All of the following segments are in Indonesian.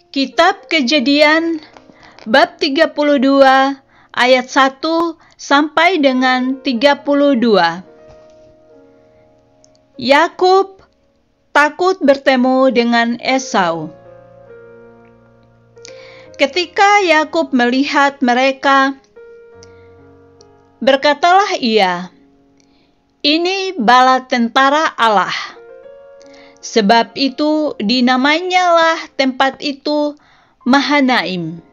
Kitab Kejadian bab 32 ayat 1 sampai dengan 32. Yakub takut bertemu dengan Esau. Ketika Yakub melihat mereka, berkatalah ia, "Ini bala tentara Allah." Sebab itu dinamanyalah tempat itu Mahanaim.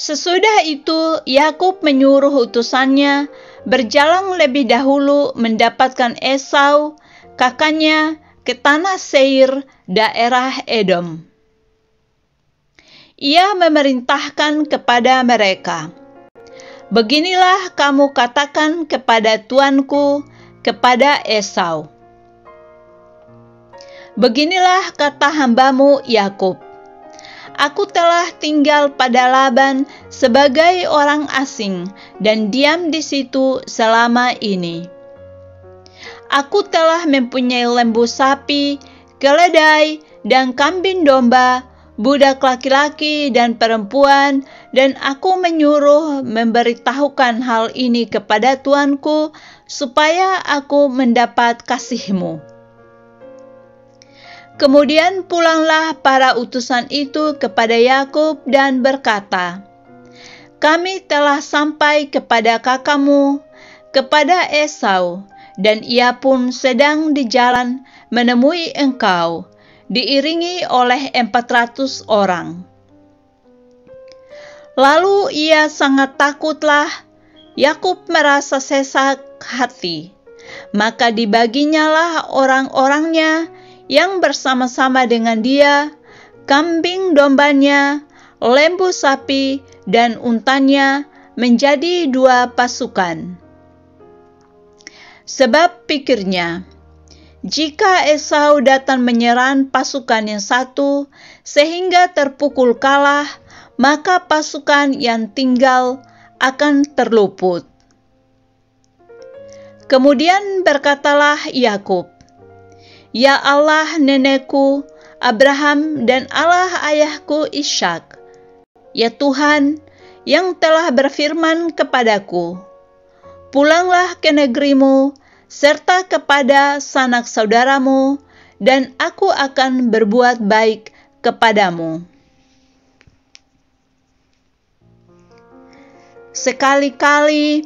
Sesudah itu Yakub menyuruh utusannya berjalan lebih dahulu mendapatkan Esau, kakaknya, ke tanah Seir, daerah Edom. Ia memerintahkan kepada mereka, "Beginilah kamu katakan kepada tuanku, kepada Esau. Beginilah kata hambamu Yakub, aku telah tinggal pada Laban sebagai orang asing dan diam di situ selama ini. Aku telah mempunyai lembu sapi, keledai, dan kambing domba, budak laki-laki dan perempuan, dan aku menyuruh memberitahukan hal ini kepada tuanku supaya aku mendapat kasihmu." Kemudian pulanglah para utusan itu kepada Yakub dan berkata, "Kami telah sampai kepada kakakmu, kepada Esau, dan ia pun sedang di jalan menemui engkau, diiringi oleh 400 orang. Lalu ia sangat takutlah, Yakub merasa sesak hati, maka dibaginyalah orang-orangnya yang bersama-sama dengan dia, kambing dombanya, lembu sapi, dan untannya menjadi 2 pasukan. Sebab pikirnya, jika Esau datang menyerang pasukan yang satu sehingga terpukul kalah, maka pasukan yang tinggal akan terluput. Kemudian berkatalah Yakub, "Ya Allah nenekku Abraham dan Allah ayahku Ishak, ya Tuhan yang telah berfirman kepadaku, pulanglah ke negerimu serta kepada sanak saudaramu, dan aku akan berbuat baik kepadamu. Sekali-kali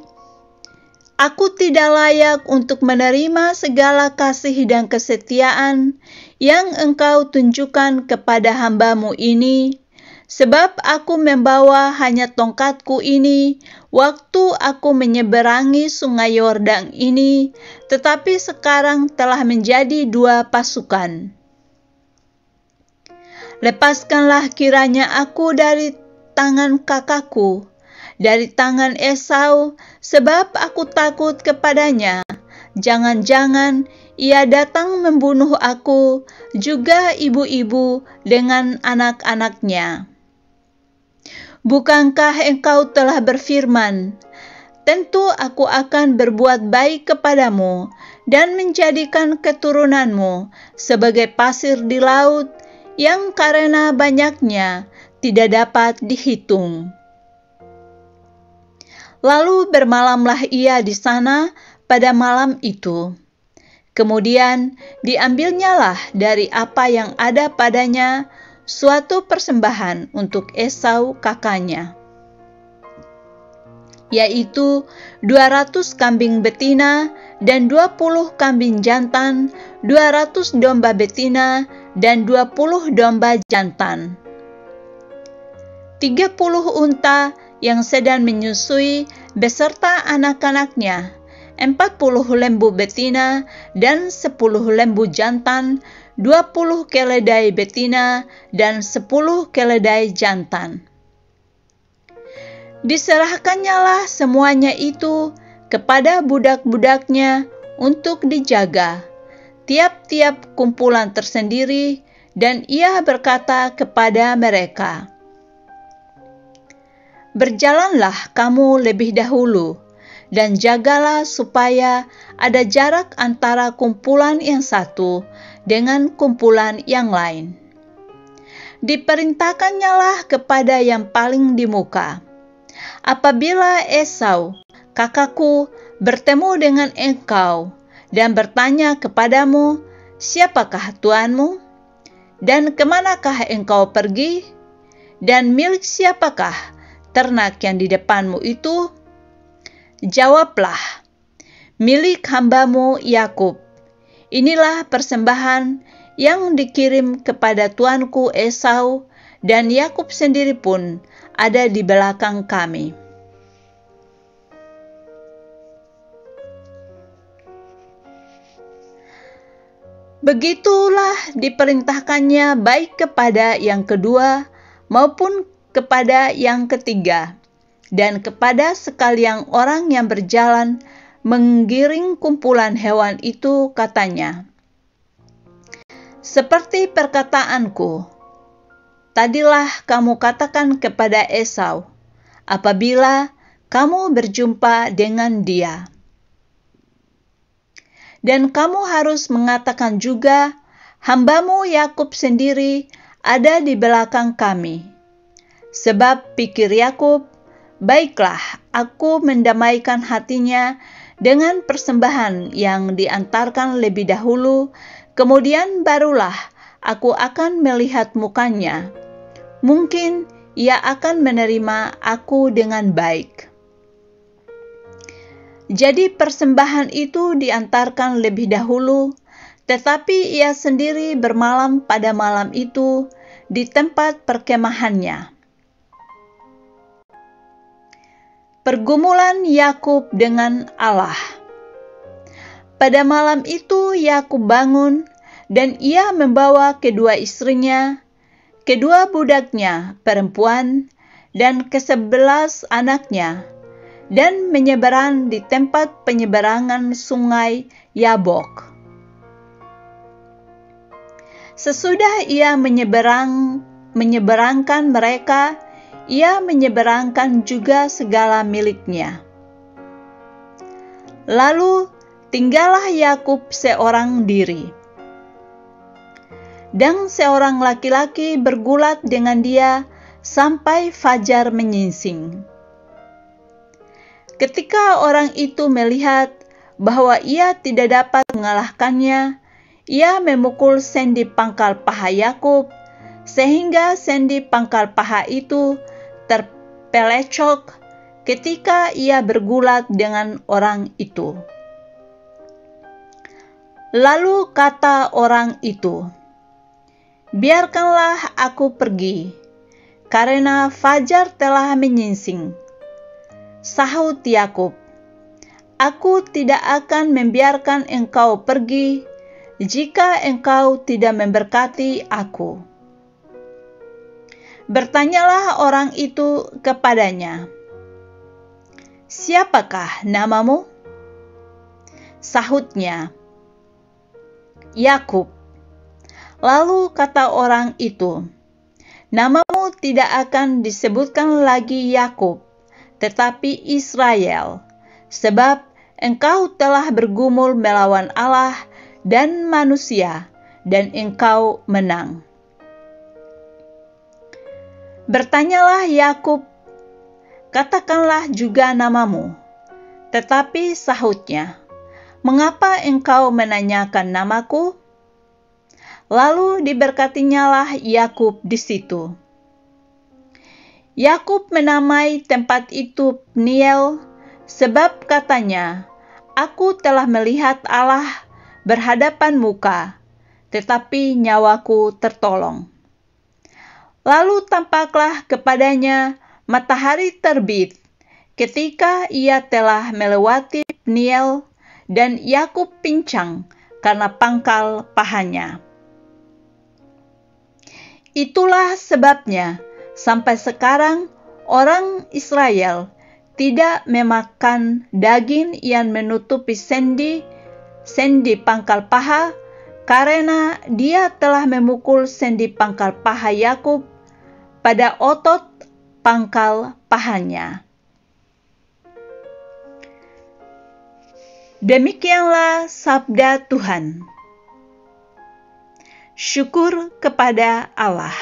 aku tidak layak untuk menerima segala kasih dan kesetiaan yang engkau tunjukkan kepada hambamu ini, sebab aku membawa hanya tongkatku ini waktu aku menyeberangi sungai Yordan ini, tetapi sekarang telah menjadi 2 pasukan. Lepaskanlah kiranya aku dari tangan kakakku, dari tangan Esau, sebab aku takut kepadanya. Jangan-jangan ia datang membunuh aku, juga ibu-ibu dengan anak-anaknya. Bukankah engkau telah berfirman, tentu aku akan berbuat baik kepadamu dan menjadikan keturunanmu sebagai pasir di laut, yang karena banyaknya tidak dapat dihitung." Lalu bermalamlah ia di sana pada malam itu. Kemudian diambilnyalah dari apa yang ada padanya suatu persembahan untuk Esau kakaknya, yaitu 200 kambing betina dan 20 kambing jantan, 200 domba betina dan 20 domba jantan, 30 unta yang sedang menyusui beserta anak-anaknya, 40 lembu betina dan 10 lembu jantan, 20 keledai betina dan 10 keledai jantan. Diserahkannyalah semuanya itu kepada budak-budaknya untuk dijaga, tiap-tiap kumpulan tersendiri, dan ia berkata kepada mereka, "Berjalanlah kamu lebih dahulu, dan jagalah supaya ada jarak antara kumpulan yang satu dengan kumpulan yang lain. Diperintahkannya lah kepada yang paling di muka. Apabila Esau, kakakku, bertemu dengan engkau dan bertanya kepadamu, siapakah tuanmu? Dan kemanakah engkau pergi? Dan milik siapakah ternak yang di depanmu itu? Jawablah, milik hambamu Yakub. Inilah persembahan yang dikirim kepada tuanku Esau, dan Yakub sendiri pun ada di belakang kami. Begitulah diperintahkannya baik kepada yang kedua maupun kepada yang ketiga, dan kepada sekalian orang yang berjalan menggiring kumpulan hewan itu, katanya, seperti perkataanku, tadilah kamu katakan kepada Esau, apabila kamu berjumpa dengan dia. Dan kamu harus mengatakan juga, hambamu Yakub sendiri ada di belakang kami. Sebab pikir Yakub, baiklah aku mendamaikan hatinya dengan persembahan yang diantarkan lebih dahulu, kemudian barulah aku akan melihat mukanya. Mungkin ia akan menerima aku dengan baik. Jadi persembahan itu diantarkan lebih dahulu, tetapi ia sendiri bermalam pada malam itu di tempat perkemahannya. Pergumulan Yakub dengan Allah. Pada malam itu Yakub bangun, dan ia membawa kedua istrinya, kedua budaknya perempuan, dan ke-11 anaknya, dan menyeberang di tempat penyeberangan sungai Yabok. Sesudah ia menyeberangkan mereka, ia menyeberangkan juga segala miliknya. Lalu tinggallah Yakub seorang diri, dan seorang laki-laki bergulat dengan dia sampai fajar menyingsing. Ketika orang itu melihat bahwa ia tidak dapat mengalahkannya, ia memukul sendi pangkal paha Yakub, sehingga sendi pangkal paha itu terpelecok ketika ia bergulat dengan orang itu. Lalu kata orang itu, biarkanlah aku pergi, karena fajar telah menyingsing. Sahut Yakub, aku tidak akan membiarkan engkau pergi jika engkau tidak memberkati aku. Bertanyalah orang itu kepadanya, siapakah namamu? Sahutnya, Yakub. Lalu kata orang itu, namamu tidak akan disebutkan lagi Yakub, tetapi Israel, sebab engkau telah bergumul melawan Allah dan manusia, dan engkau menang. Bertanyalah Yakub, katakanlah juga namamu. Tetapi sahutnya, mengapa engkau menanyakan namaku? Lalu diberkatinyalah Yakub di situ. Yakub menamai tempat itu Peniel, sebab katanya, aku telah melihat Allah berhadapan muka, tetapi nyawaku tertolong. Lalu tampaklah kepadanya matahari terbit, ketika ia telah melewati Peniel, dan Yakub pincang karena pangkal pahanya. Itulah sebabnya, sampai sekarang orang Israel tidak memakan daging yang menutupi sendi pangkal paha, karena dia telah memukul sendi pangkal paha Yakub pada otot pangkal pahanya. Demikianlah sabda Tuhan. Syukur kepada Allah.